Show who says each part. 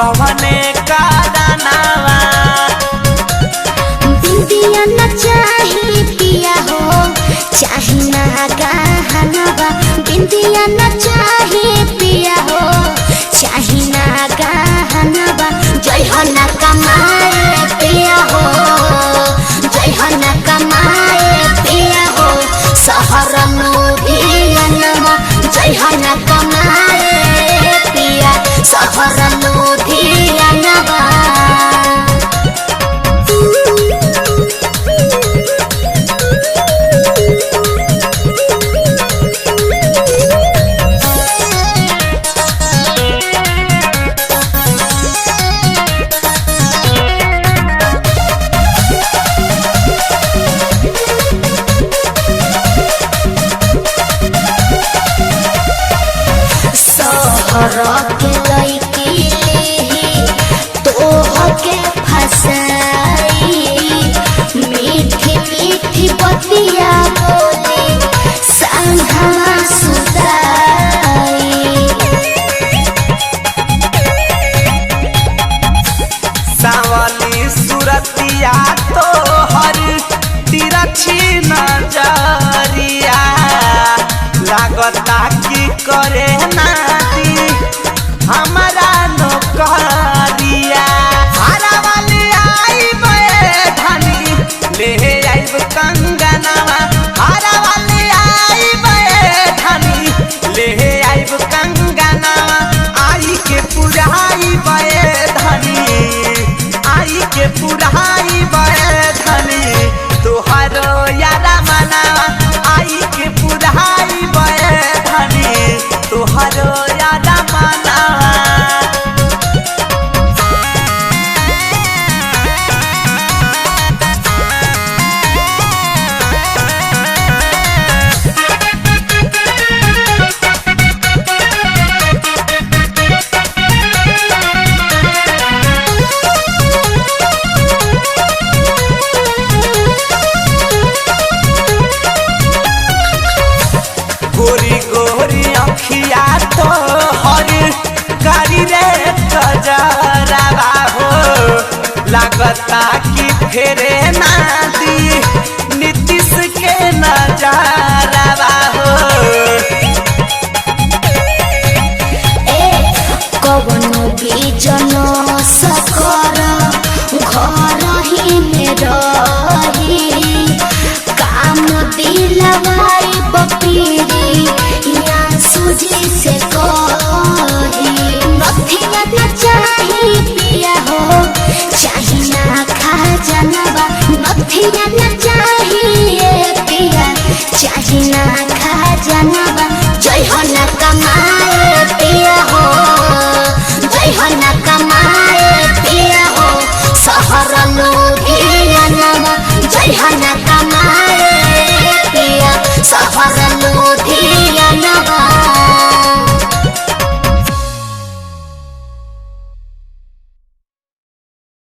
Speaker 1: कवने कारनावा
Speaker 2: बिंदिया न चाही पिया हो चाही ना गहनवा बिंदिया न चाही पिया हो चाही ना गहनवा जय हो न कमाए पिया हो जय हो न कमाए पिया हो शहर लुधियाना जय हो न कमाए पिया शहर लुधियाना के लइकी तोहके फसाई मीठी मीठी बतिया बोली संघवा सुताई
Speaker 1: सावली सुरतिया तो हर तिरछी नजरिया लागता की करे ना हमारा नौकरिया हरा वाली आई धनी ले आइब कंगनवा हरा वाली आई धनी ले आइब कंगनवा आई के पुराई धनी आई के पुराई धनी तुहारो यारा मनावा आई के पुराई धनी तुहारो यारा मनावा गोरी गोरी अखिया तो हर कारी रे कजरावा हो लागता कि फेरे नादी नीतीश के नजरावा हो
Speaker 2: कवनो बीजन सकर घर ही में रही काम दिलवाई बपीरी या सूजी से कही नथिया न चाही पिया हो चाही ना खजानवा नथिया न चाही पिया चाही ना खजानवा जय हो